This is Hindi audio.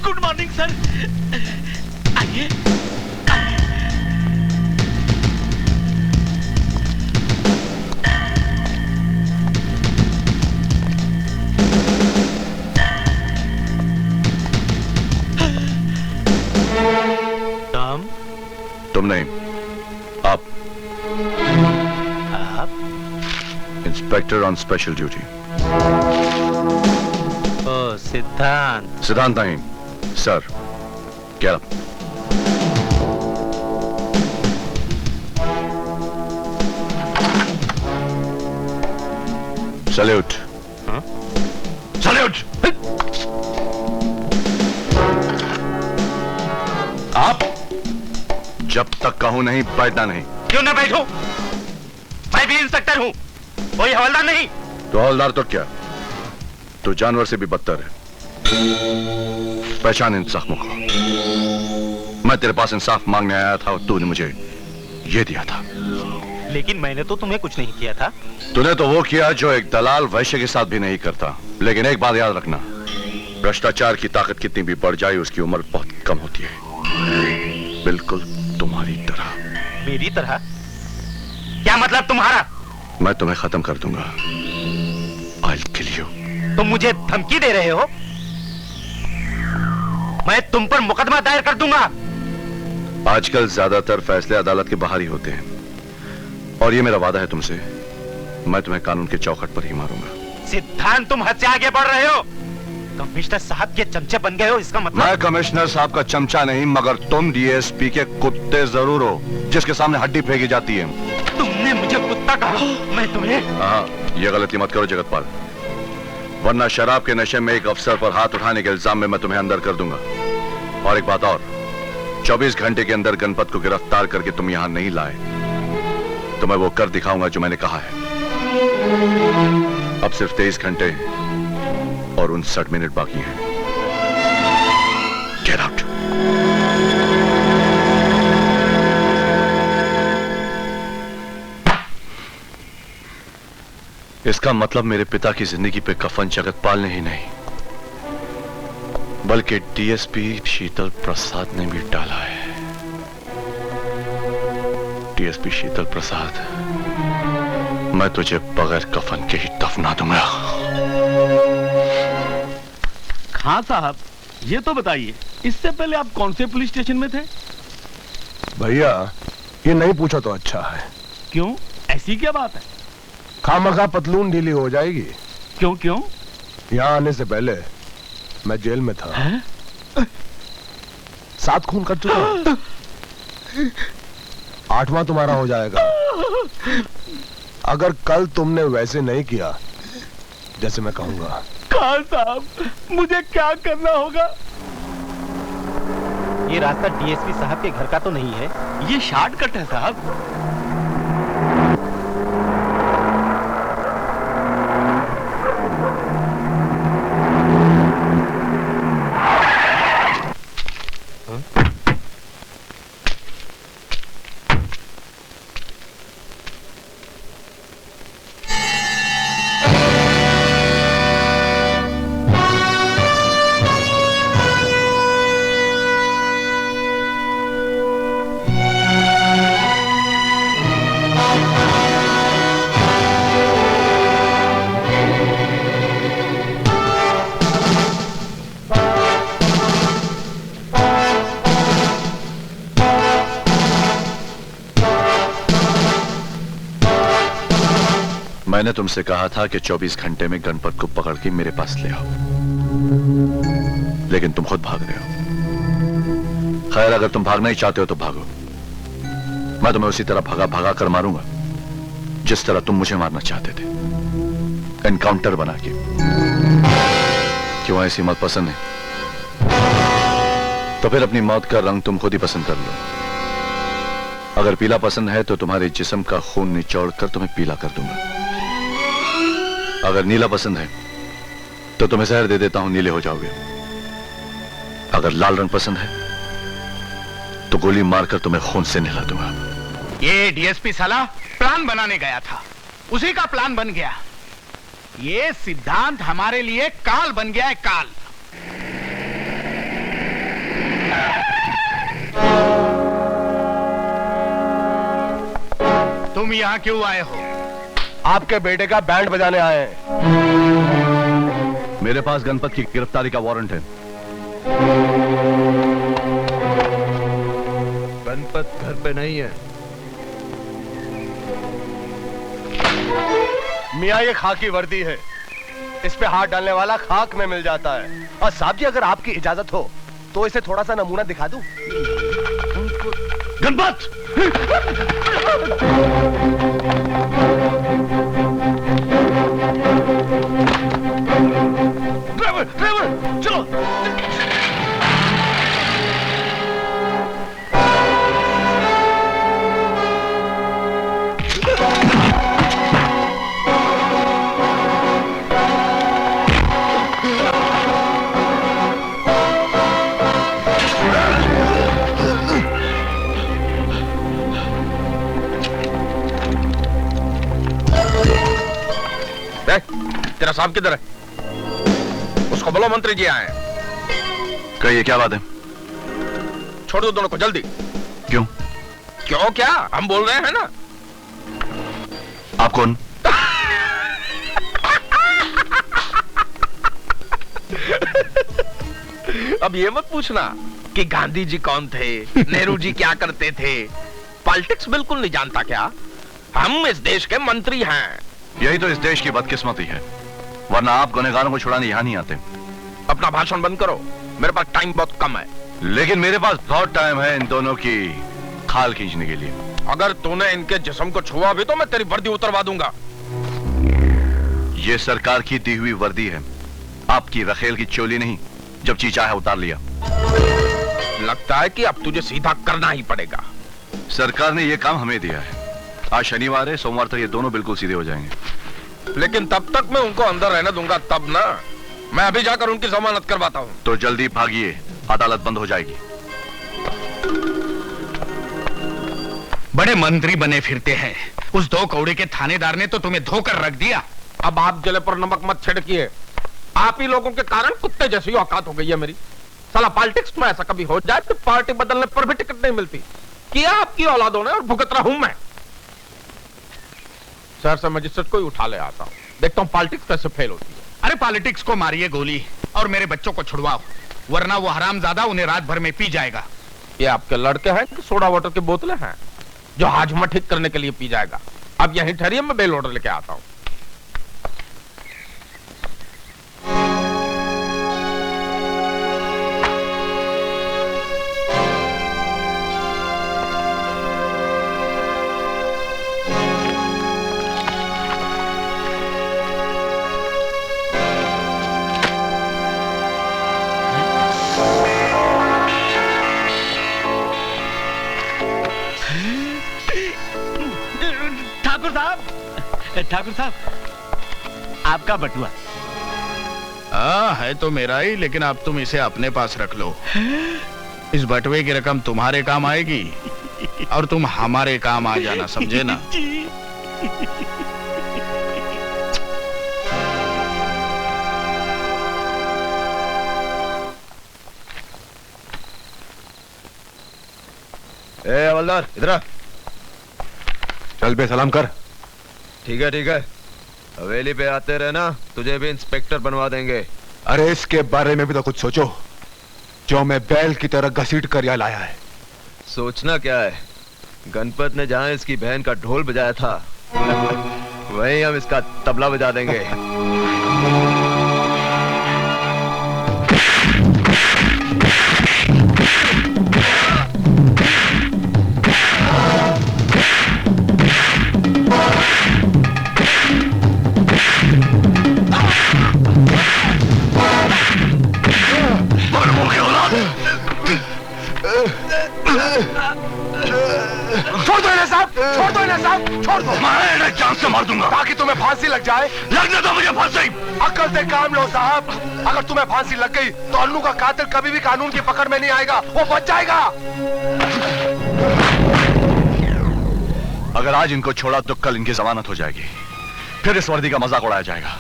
Good morning sir. आइए। तुम नहीं, आप इंस्पेक्टर ऑन स्पेशल ड्यूटी। ओ सिद्धांत। सिद्धांत नहीं सर। क्या सैल्यूट। सैल्यूट। आप जब तक कहूं नहीं बैठना नहीं। क्यों ना बैठूं? मैं भी इंस्पेक्टर हूं, कोई हवलदार नहीं। तो हवलदार तो क्या, तो जानवर से भी बदतर है। पहचान इन जख्मों को। मैं तेरे पास इंसाफ मांगने आया था और तूने मुझे ये दिया था। लेकिन मैंने तो तुम्हें कुछ नहीं किया था। तूने तो वो किया जो एक दलाल वैश्य के साथ भी नहीं करता। लेकिन एक बात याद रखना, भ्रष्टाचार की ताकत कितनी भी बढ़ जाए उसकी उम्र बहुत कम होती है, बिल्कुल तुम्हारी तरह। मेरी तरह? क्या मतलब तुम्हारा? मैं तुम्हें खत्म कर दूंगा। I'll kill you। तुम मुझे धमकी दे रहे हो? मैं तुम पर मुकदमा दायर कर दूंगा। आजकल ज्यादातर फैसले अदालत के बाहर ही होते हैं, और ये मेरा वादा है तुमसे, मैं तुम्हें कानून के चौखट पर ही मारूंगा। सिद्धांत, तुम हद से आगे बढ़ रहे हो। कमिश्नर साहब के चमचे बन गए हो, इसका मतलब? मैं कमिश्नर साहब का चमचा नहीं, मगर तुम डीएसपी के कुत्ते जरूर हो, जिसके सामने हड्डी फेंकी जाती है। तुमने मुझे कुत्ता कहा, मैं तुम्हें? हाँ, ये गलती मत करो जगतपाल, वरना शराब के नशे में एक अफसर पर हाथ उठाने के इल्जाम में मैं तुम्हें अंदर कर दूंगा। और एक बात और, 24 घंटे के अंदर गणपत को गिरफ्तार करके तुम यहां नहीं लाए तो मैं वो कर दिखाऊंगा जो मैंने कहा है। अब सिर्फ 23 घंटे और 59 मिनट बाकी हैं। Get out. इसका मतलब मेरे पिता की जिंदगी पे कफन जगतपाल ने ही नहीं, बल्कि डीएसपी शीतल प्रसाद ने भी डाला है। डीएसपी शीतल प्रसाद, मैं तुझे बगैर कफन के ही दफना दूंगा। हाँ साहब, ये तो बताइए, इससे पहले आप कौन से पुलिस स्टेशन में थे? भैया, ये नहीं पूछा तो अच्छा है। क्यों, ऐसी क्या बात है? खामखा पतलून ढीली हो जाएगी। क्यों क्यों? यहाँ आने से पहले मैं जेल में था। 7 खून कर चुका हूं। 8वां तुम्हारा हो जाएगा अगर कल तुमने वैसे नहीं किया जैसे मैं कहूंगा। खान साहब, मुझे क्या करना होगा? ये रास्ता डीएसपी साहब के घर का तो नहीं है? ये शॉर्टकट है साहब। मैंने तुमसे कहा था कि 24 घंटे में गणपत को पकड़ के मेरे पास ले आओ, लेकिन तुम खुद भाग रहे हो। खैर, अगर तुम भागना ही चाहते हो तो भागो। मैं तुम्हें उसी तरह भगा भगा कर मारूंगा जिस तरह तुम मुझे मारना चाहते थे, एनकाउंटर बना के। क्यों, ऐसी मौत पसंद है? तो फिर अपनी मौत का रंग तुम खुद ही पसंद कर लो। अगर पीला पसंद है तो तुम्हारे जिस्म का खून निचोड़ कर तुम्हें पीला कर दूंगा। अगर नीला पसंद है तो तुम्हें जहर दे देता हूं, नीले हो जाओगे। अगर लाल रंग पसंद है तो गोली मारकर तुम्हें खून से नहला दूंगा। ये डीएसपी साला प्लान बनाने गया था, उसी का प्लान बन गया। ये सिद्धांत हमारे लिए काल बन गया है, काल। तुम यहाँ क्यों आए हो? आपके बेटे का बैंड बजाने आए हैं। मेरे पास गणपत की गिरफ्तारी का वारंट है। गणपत घर पे नहीं है। मियाँ ये खाकी वर्दी है, इस पे हाथ डालने वाला खाक में मिल जाता है। और साहब जी अगर आपकी इजाजत हो तो इसे थोड़ा सा नमूना दिखा दूं। गणपत! ड्राइवर ड्राइवर चलो। तेरा साहब किधर है? उसको बोलो मंत्री जी आए। कहिए क्या बात है? छोड़ दो दोनों को जल्दी। क्यों? क्यों क्या? हम बोल रहे हैं ना। आप कौन? अब ये मत पूछना कि गांधी जी कौन थे, नेहरू जी क्या करते थे। पॉलिटिक्स बिल्कुल नहीं जानता क्या? हम इस देश के मंत्री हैं। यही तो इस देश की बदकिस्मती है, वरना आप गुनहगारों को छुड़ाने यहां नहीं आते। अपना भाषण बंद करो, मेरे पास टाइम बहुत कम है। लेकिन मेरे पास बहुत टाइम है इन दोनों की खाल खींचने के लिए। अगर तूने इनके जिस्म को छुआ भी तो मैं तेरी वर्दी उतरवा दूंगा। ये सरकार की दी हुई वर्दी है, आपकी रखेल की चोली नहीं। जब जी चाहे उतार लिया। लगता है कि अब तुझे सीधा करना ही पड़ेगा। सरकार ने यह काम हमें दिया है। आज शनिवार है, सोमवार तक ये दोनों बिल्कुल सीधे हो जाएंगे। लेकिन तब तक मैं उनको अंदर रहने दूंगा तब ना। मैं अभी जाकर उनकी जमानत करवाता हूँ। तो जल्दी भागिए, अदालत बंद हो जाएगी। बड़े मंत्री बने फिरते हैं। उस दो कौड़े के थानेदार ने तो तुम्हें धोकर रख दिया। अब आप जले पर नमक मत छिड़किए। आप ही लोगों के कारण कुत्ते जैसी औकात हो गई है मेरी। साला पॉलिटिक्स में ऐसा कभी हो जाए तो पार्टी बदलने पर भी टिकट नहीं मिलती। किया आपकी औलादों ने और भुगत रहा हूं मैं। शहर से मजिस्ट्रेट को ही उठा ले आता हूं, देखता हूं पॉलिटिक्स कैसे फेल होती है। अरे पॉलिटिक्स को मारिए गोली और मेरे बच्चों को छुड़वाओ, वरना वो हरामजादा उन्हें रात भर में पी जाएगा। ये आपके लड़के हैं कि सोडा वाटर की बोतलें हैं जो हाजमा ठीक करने के लिए पी जाएगा? अब यहीं ठहरिए, मैं बेल ऑर्डर लेके आता हूं। ठाकुर साहब, आपका बटुआ। हाँ है तो मेरा ही, लेकिन अब तुम इसे अपने पास रख लो। इस बटुए की रकम तुम्हारे काम आएगी और तुम हमारे काम आ जाना, समझे ना? ए हवलदार, इधर आ। चल बे सलाम कर। ठीक है, हवेली पे आते रहना, तुझे भी इंस्पेक्टर बनवा देंगे। अरे इसके बारे में भी तो कुछ सोचो, जो मैं बैल की तरह घसीट कर यहाँ लाया है। सोचना क्या है? गणपत ने जहां इसकी बहन का ढोल बजाया था वहीं हम इसका तबला बजा देंगे। छोड़ दो इन्हें साहब, छोड़ दो इन्हें साहब, छोड़ दो। मैं इन्हें जान से मार दूंगा ताकि तुम्हें फांसी लग जाए। लगने दो मुझे फांसी। अक्ल से काम लो साहब, अगर तुम्हें फांसी लग गई तो अन्नू का कातिल कभी भी कानून की पकड़ में नहीं आएगा, वो बच जाएगा। अगर आज इनको छोड़ा तो कल इनकी जमानत हो जाएगी, फिर इस वर्दी का मजाक उड़ाया जाएगा।